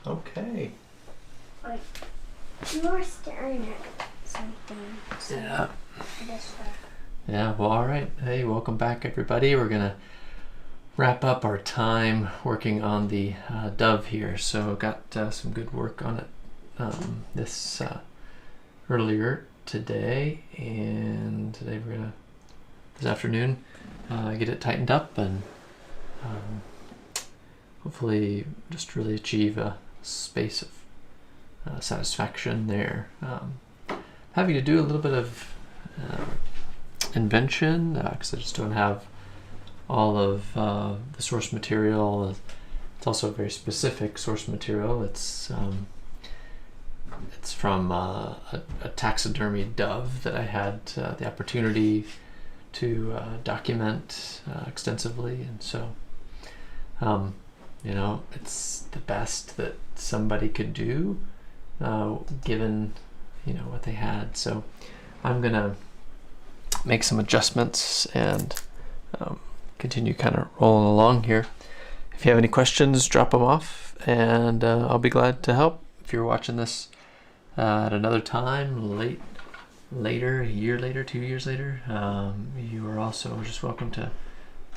Okay. Like, you were staring at something. Yeah. This Yeah, well, all right. Hey, welcome back, everybody. We're going to wrap up our time working on the dove here. So got some good work on it this earlier today. And today we're going to, this afternoon, get it tightened up and hopefully just really achieve a space of satisfaction there. Having to do a little bit of invention because I just don't have all of the source material. It's also a very specific source material. It's from a taxidermy dove that I had the opportunity to document extensively, and so you know, it's the best that somebody could do given what they had. So I'm gonna make some adjustments and continue kind of rolling along here. If you have any questions, drop them off and I'll be glad to help. If you're watching this at another time, later, a year later, 2 years later, you are also just welcome to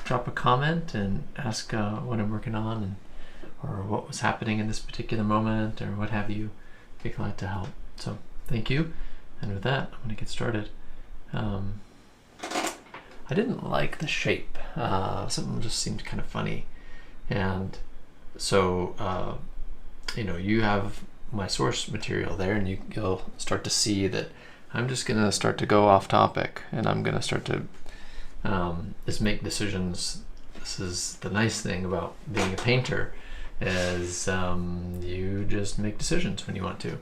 drop a comment and ask what I'm working on and or what was happening in this particular moment or what have you. Be glad to help. So thank you. And with that, I'm going to get started. I didn't like the shape. Something just seemed kind of funny. And so, you have my source material there, and you'll start to see that I'm just going to start to go off topic, and I'm going to start to just make decisions. This is the nice thing about being a painter, is you just make decisions when you want to.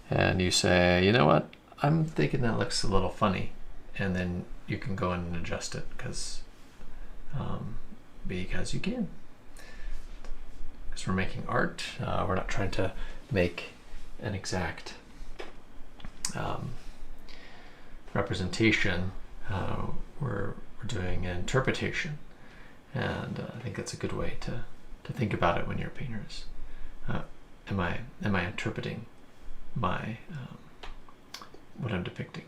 And you say, you know what, I'm thinking that looks a little funny. And then you can go in and adjust it because you can. Because we're making art, we're not trying to make an exact representation. We're doing an interpretation, and I think that's a good way to think about it when you're a painter. Is am I interpreting my what I'm depicting?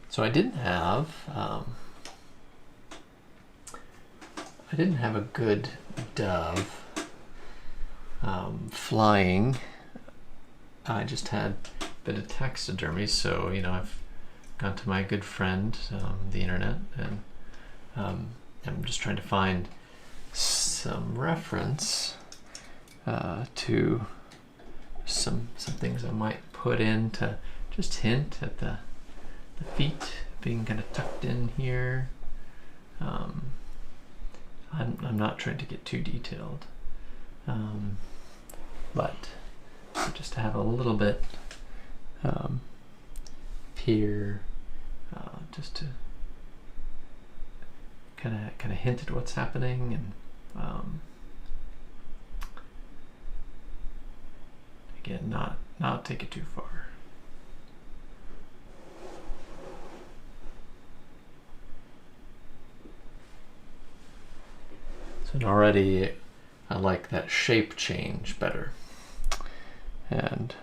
So I didn't have a good dove flying. I just had a bit of taxidermy, so I've gone to my good friend, the internet, and I'm just trying to find some reference to some things I might put in to just hint at the feet being kind of tucked in here. I'm not trying to get too detailed, but just to have a little bit here, just to kind of hint at what's happening, and again, not take it too far. And already I like that shape change better, and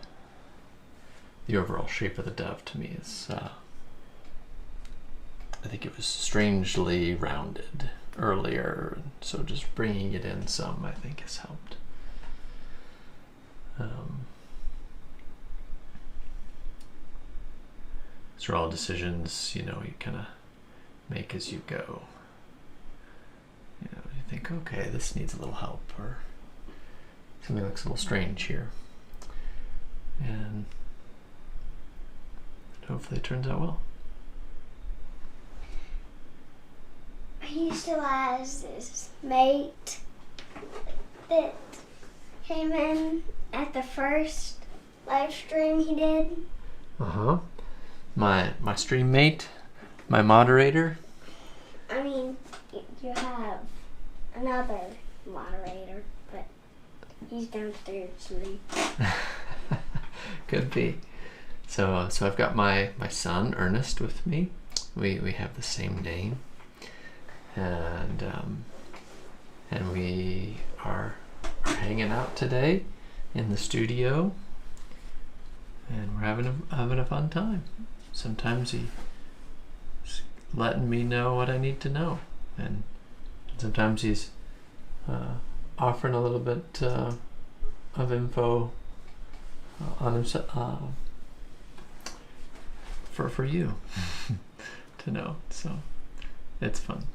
the overall shape of the dove to me is I think it was strangely rounded earlier, so just bringing it in some I think has helped. These are all decisions you kind of make as you go. You think, okay, this needs a little help, or something looks a little strange here. And hopefully it turns out well. He still has this mate that came in at the first live stream he did. My stream mate, my moderator. I mean, you have another moderator, but he's downstairs asleep. Could be. So I've got my son Ernest with me. We have the same name, and we are hanging out today. in the studio, and we're having a fun time. Sometimes he's letting me know what I need to know, and sometimes he's offering a little bit of info on himself for you to know. So it's fun.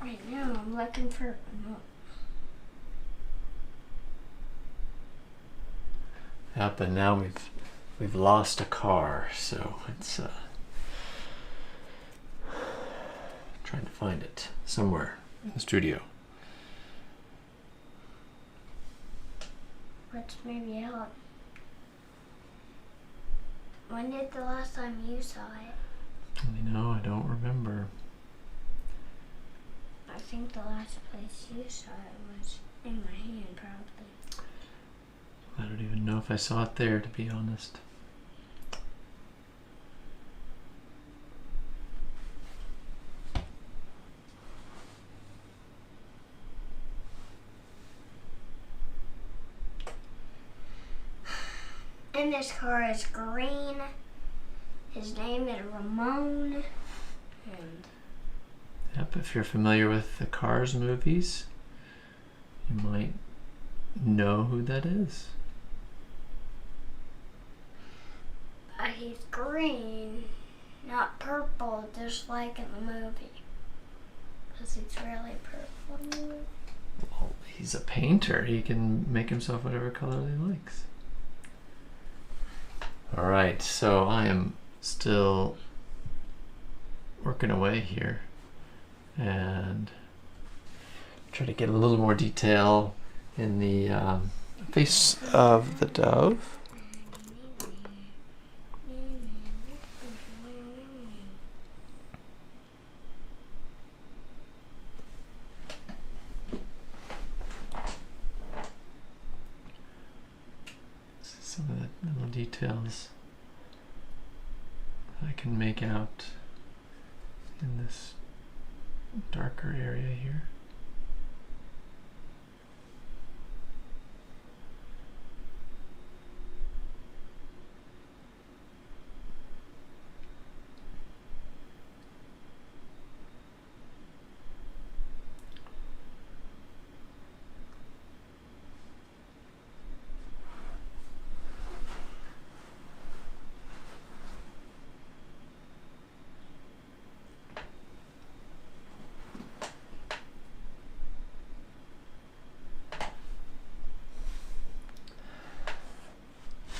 Right now I'm looking for a remote. Yep, and now we've lost a car, so it's trying to find it somewhere in the studio. Which maybe help. When did the last time you saw it? You know, I don't remember. I think the last place you saw it was in my hand, probably. I don't even know if I saw it there, to be honest. And this car is green. His name is Ramon. And Yep, if you're familiar with the Cars movies, you might know who that is. he's green, not purple, just like in the movie. Because he's really purple in the movie. Well, he's a painter. He can make himself whatever color he likes. All right, so I am still working away here and try to get a little more detail in the face of the dove. Some of the little details I can make out in this darker area here.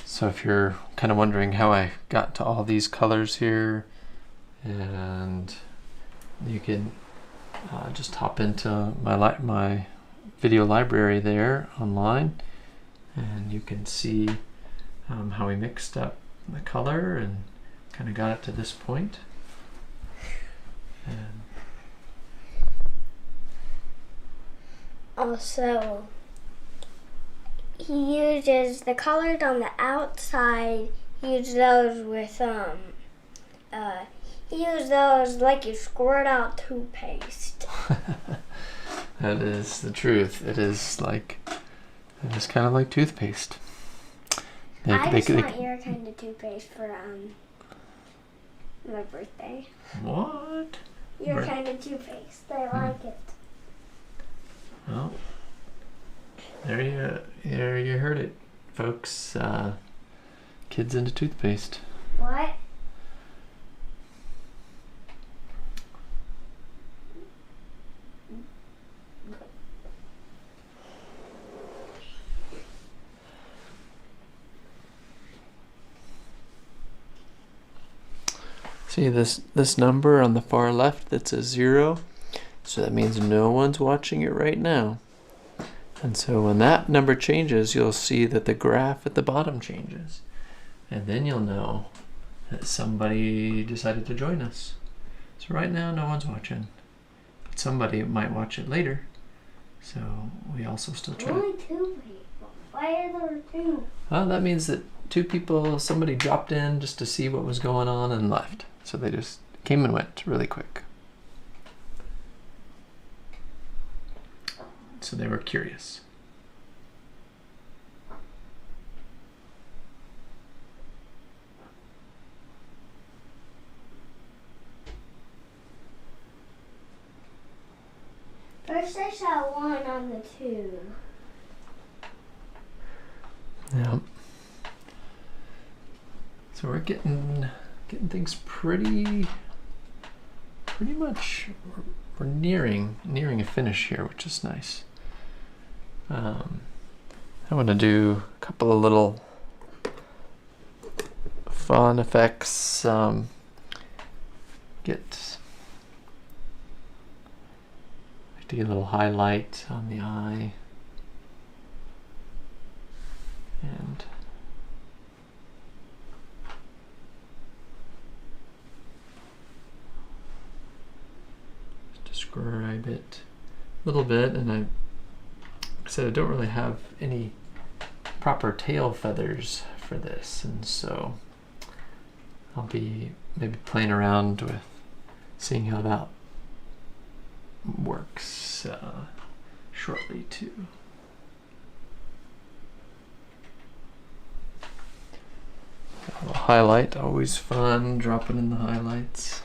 So if you're kind of wondering how I got to all these colors here, and you can just hop into my video library there online, and you can see how we mixed up the color and kind of got it to this point. And also, he uses the colors on the outside. He uses those with he uses those like you squirt out toothpaste. that is the truth. It is kind of like toothpaste. I just want your kind of toothpaste for my birthday. What? Your kind of toothpaste. I like it. Well, there you heard it, folks. Kids into toothpaste. What? See this number on the far left that's a 0, so that means no one's watching it right now. And so when that number changes, you'll see that the graph at the bottom changes. And then you'll know that somebody decided to join us. So right now, no one's watching. But somebody might watch it later. So we also still try. Only 2 people. Why are there 2? Well, that means that 2 people, somebody dropped in just to see what was going on and left. So they just came and went really quick. So they were curious. First I saw one on the two. Yeah. So we're getting things pretty much. We're nearing a finish here, which is nice. I want to do a couple of little fun effects. Get a little highlight on the eye, and describe it a little bit. And I said I don't really have any proper tail feathers for this, and so I'll be maybe playing around with seeing how that works shortly too. A little highlight, always fun, dropping in the highlights.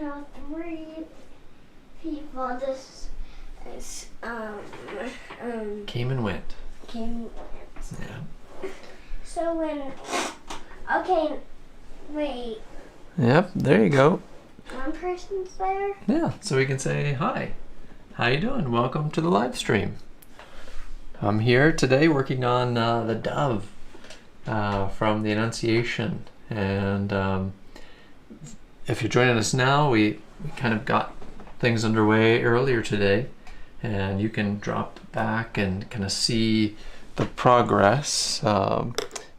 Now 3 people just Came and went. came. Yeah. So when okay, wait, Yep, there you go. one person's there. Yeah, so we can say hi. How you doing? Welcome to the live stream. I'm here today working on the dove from the Annunciation, and if you're joining us now, we kind of got things underway earlier today, and you can drop back and kind of see the progress.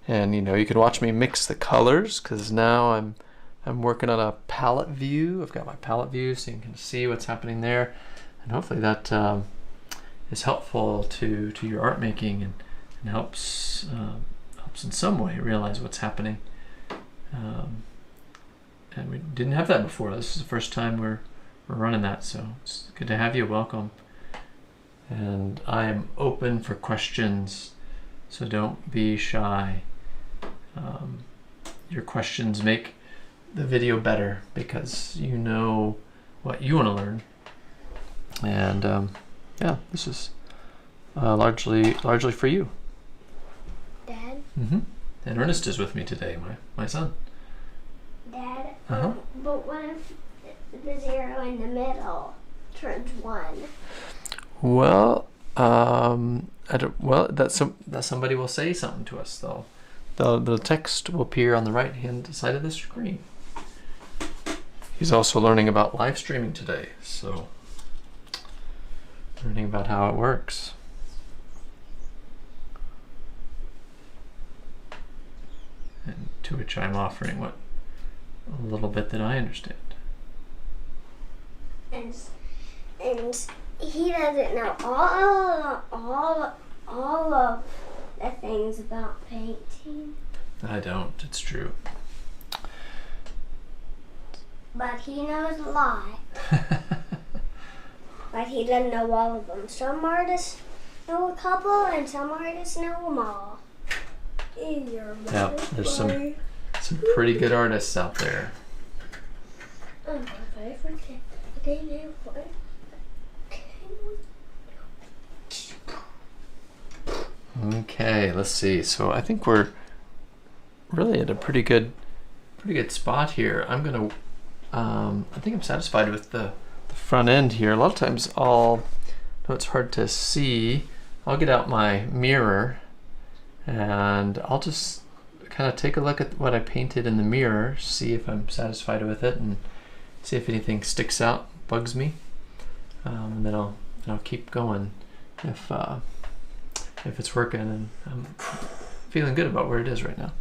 And you can watch me mix the colors, because now I'm working on a palette view. I've got my palette view, so you can see what's happening there, and hopefully that is helpful to your art making, and helps in some way realize what's happening. And we didn't have that before. This is the first time we're running that, so it's good to have you. Welcome. And I am open for questions, so don't be shy. Your questions make the video better, because you know what you want to learn. And yeah, this is largely for you. Dad. Mm-hmm. And Ernest is with me today, my son. Dad. Uh-huh. But what if the 0 in the middle turns 1? Well, I don't. Well, that somebody will say something to us, though. The text will appear on the right-hand side of the screen. He's also learning about live streaming today, so learning about how it works. And to which I'm offering a little bit that I understand. And he doesn't know all of the things about painting. I don't. It's true. But he knows a lot. But he doesn't know all of them. Some artists know a couple, and some artists know them all. Yeah, there's some pretty good artists out there. Okay, let's see. So I think we're really at a pretty good spot here. I think I'm satisfied with the front end here. A lot of times I know it's hard to see. I'll get out my mirror and I'll just kind of take a look at what I painted in the mirror, see if I'm satisfied with it, and see if anything sticks out, bugs me, and then I'll keep going if it's working, and I'm feeling good about where it is right now.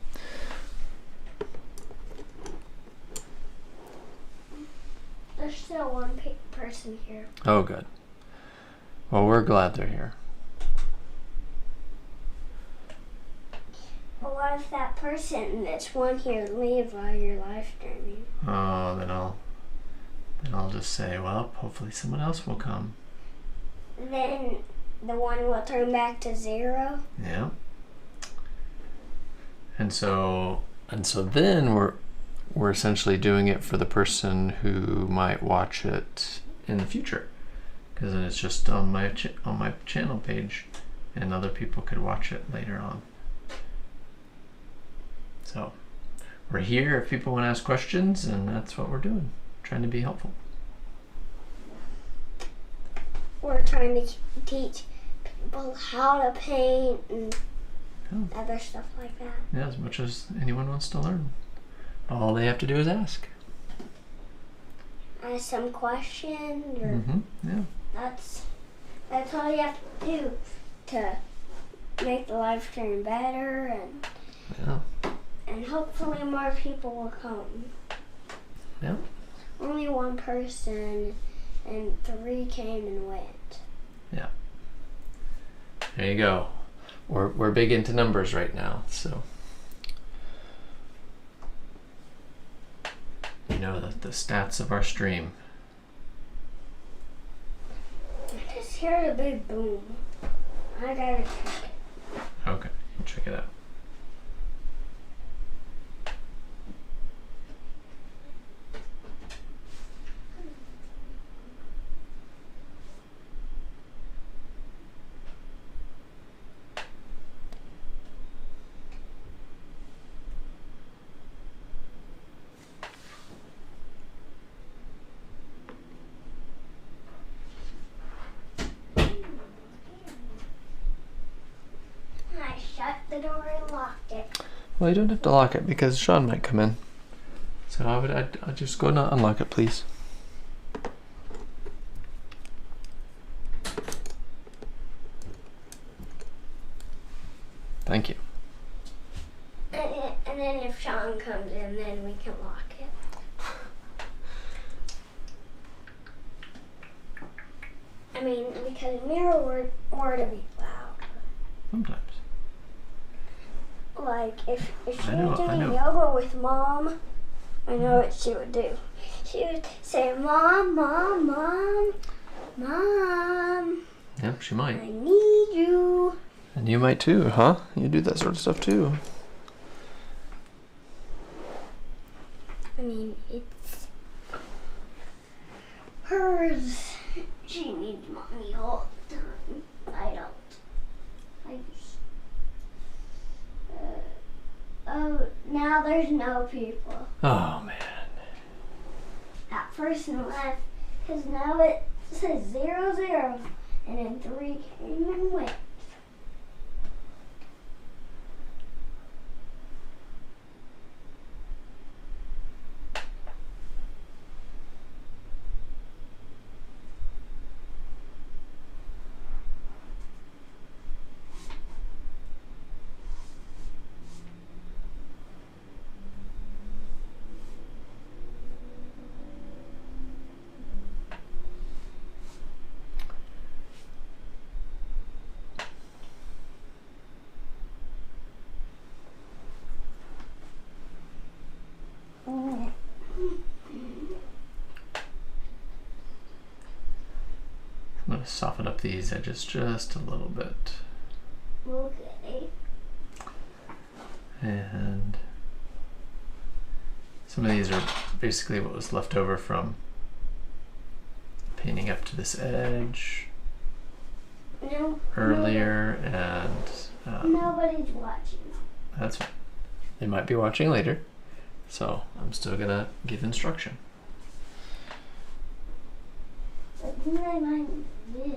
still one person here. Oh, good. Well, we're glad they're here. But what if that person that's one here leaves while you're live streaming? Oh, then I'll just say, well, hopefully someone else will come. Then the one will turn back to 0. Yeah. And so then we're essentially doing it for the person who might watch it in the future, because then it's just on my channel page, and other people could watch it later on. So we're here if people want to ask questions, and that's what we're doing, trying to be helpful. We're trying to teach people how to paint and other stuff like that. Yeah, as much as anyone wants to learn. All they have to do is ask. Ask some questions. Or Yeah. That's all you have to do to make the live stream better, and hopefully more people will come. Yeah. Only one person, and 3 came and went. Yeah. There you go. We're big into numbers right now, so you know the stats of our stream. I just heard a big boom. I gotta check it. Okay, we'll check it out. I shut the door and locked it. Well, you don't have to lock it because Sean might come in. So I'd just go and unlock it, please. Thank you. And then if Sean comes in, then we can lock it. I mean, because Mira were to be loud. Sometimes. Like, if she I know, was I doing know. yoga with Mom, I know what she would do. She would say, Mom, Mom, Mom, Mom, Yep, she I might. need you. And you might too, huh? You do that sort of stuff too. I mean, it's hers. She needs mommy all the time. I don't. I just. Oh, now there's no people. Oh man. That person left because now it says 0, 0, and then 3 came and went. I'm going to soften up these edges just a little bit. Okay. And some of these are basically what was left over from painting up to this edge No. earlier, and Nobody's watching. that's fine. They might be watching later, so I'm still going to give instruction. But then I might this.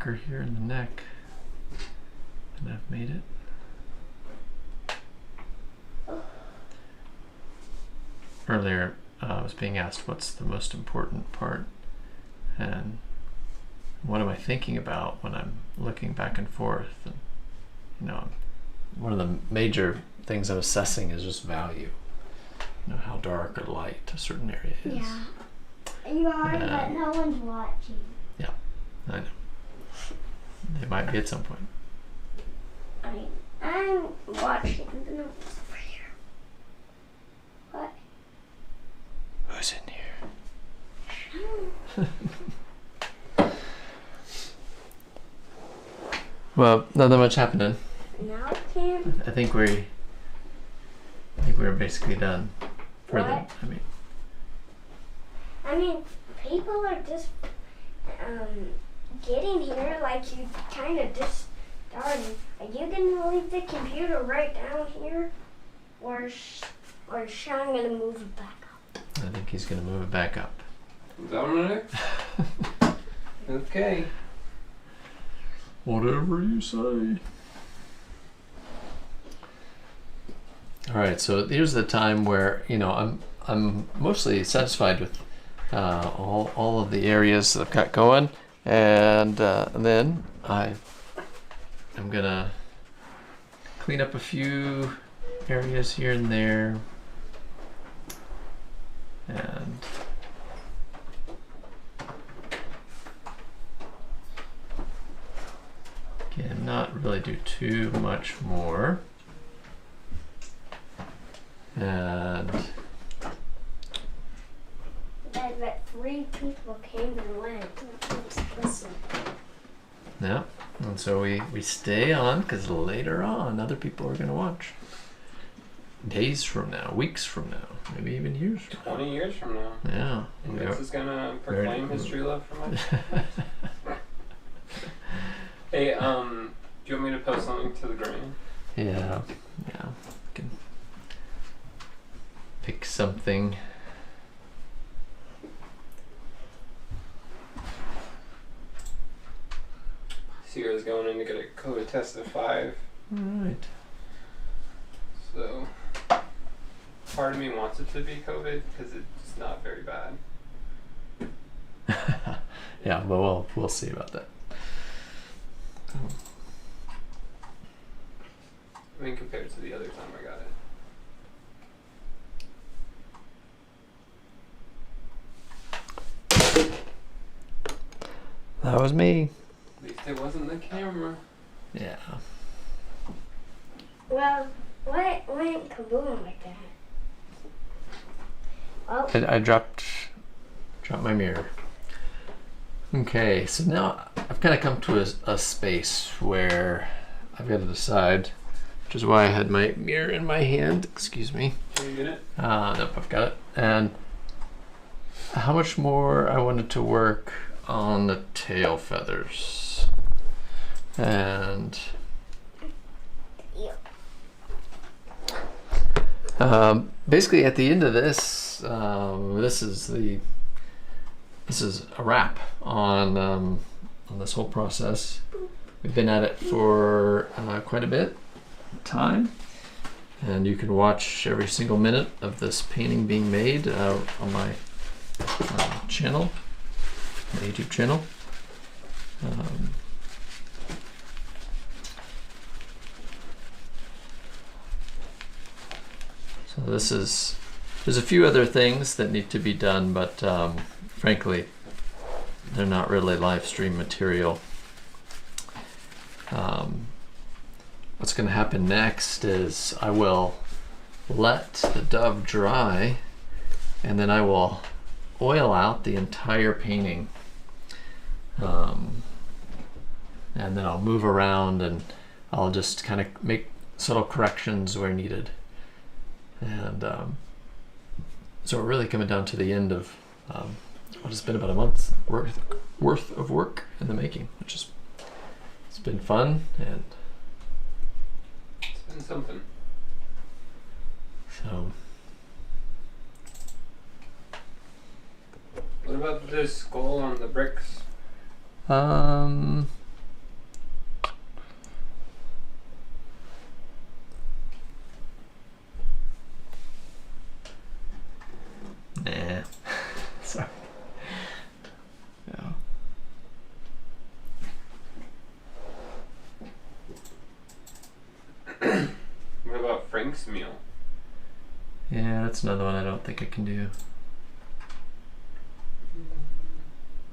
darker here in the neck, and I've made it. Earlier, I was being asked what's the most important part, and what am I thinking about when I'm looking back and forth? And, you know, one of the major things I'm assessing is just value. You know, how dark or light a certain area is. Yeah. You are, but no one's watching. Yeah, I know. They might be at some point. I'm watching the notes over here. What? Who's in here? Well, not that much happening. Now it can. I think we're basically done for the. I mean, people are just getting here like you kind of just started. Are you gonna leave the computer right down here, or is Sean gonna move it back up? I think he's gonna move it back up. Dominic? Okay. Whatever you say. All right, so here's the time where, you know, I'm mostly satisfied with all of the areas that I've got going, and then I'm gonna clean up a few areas here and there, and again, not really do too much more. And But 3 people came and went. Listen. yeah, and so we stay on because later on other people are going to watch. Days from now, weeks from now, maybe even years from now. 20 years from now. Yeah. And this is going to proclaim his true love for me. Hey, do you want me to post something to the gram? Yeah. Can pick something. Sierra's going in to get a COVID test at 5. Alright. So, part of me wants it to be COVID because it's not very bad. Yeah, but we'll see about that. I mean, compared to the other time I got it. That was me. At least it wasn't the camera. Yeah. Well, what went kaboom like that? Oh, I dropped my mirror. Okay, so now I've kind of come to a space where I've got to decide, which is why I had my mirror in my hand. Excuse me. Can you get it? Nope, I've got it. And how much more I wanted to work on the tail feathers. And basically at the end of this, this is a wrap on this whole process. We've been at it for quite a bit of time, and you can watch every single minute of this painting being made on my channel, my YouTube channel. So there's a few other things that need to be done, but frankly, they're not really live stream material. What's going to happen next is I will let the dove dry, and then I will oil out the entire painting. And then I'll move around and I'll just kind of make subtle corrections where needed. And so we're really coming down to the end of what has been about a month's worth of work in the making, which is, it's been fun, and It's been something. so What about the skull on the bricks? Frank's meal. Yeah, that's another one I don't think I can do.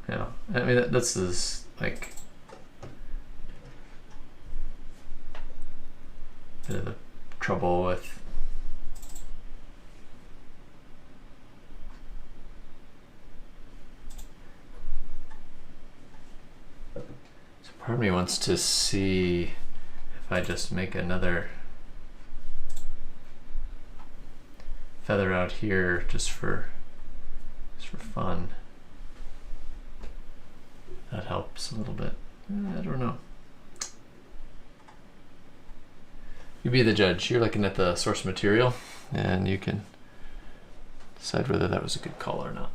Yeah, I mean this is like a bit of the trouble with so part of me wants to see if I just make another feather out here just for fun. That helps a little bit. I don't know. You be the judge. You're looking at the source material and you can decide whether that was a good call or not.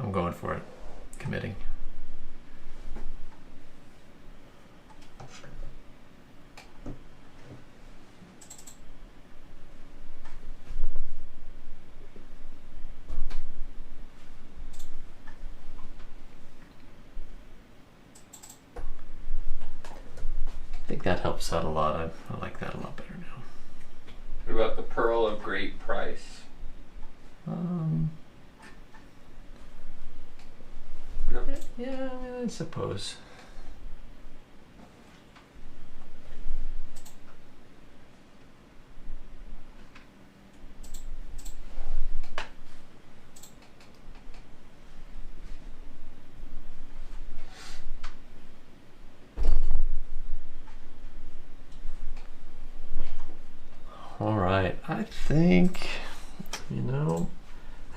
I'm going for it. Committing. I think that helps out a lot. I like that a lot better now. What about the pearl of great price? No. Yeah, I mean, I suppose. All right, I think, I know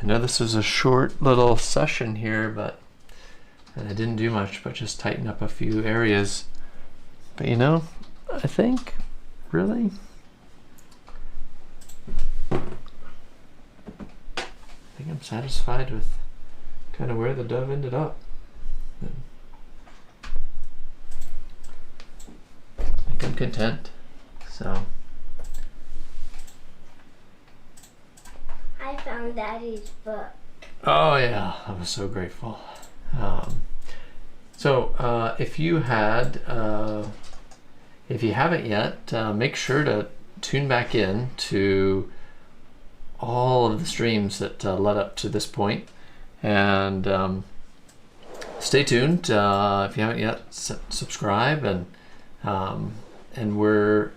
this was a short little session here, but I didn't do much but just tighten up a few areas. But I think really I'm satisfied with kind of where the dove ended up. I think I'm content. So I found Daddy's book. oh yeah, I was so grateful. So if you haven't yet, make sure to tune back in to all of the streams that led up to this point, and stay tuned. If you haven't yet, subscribe, and we're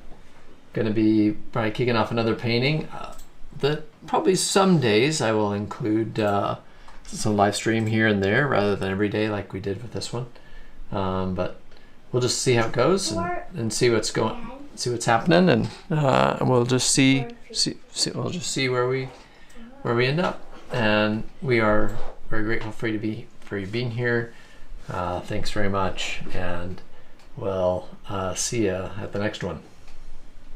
going to be probably kicking off another painting. That probably some days I will include some live stream here and there rather than every day like we did with this one. But we'll just see how it goes and see what's happening, and we'll just see where we end up. And we are very grateful for you being here. Thanks very much, and we'll see you at the next one.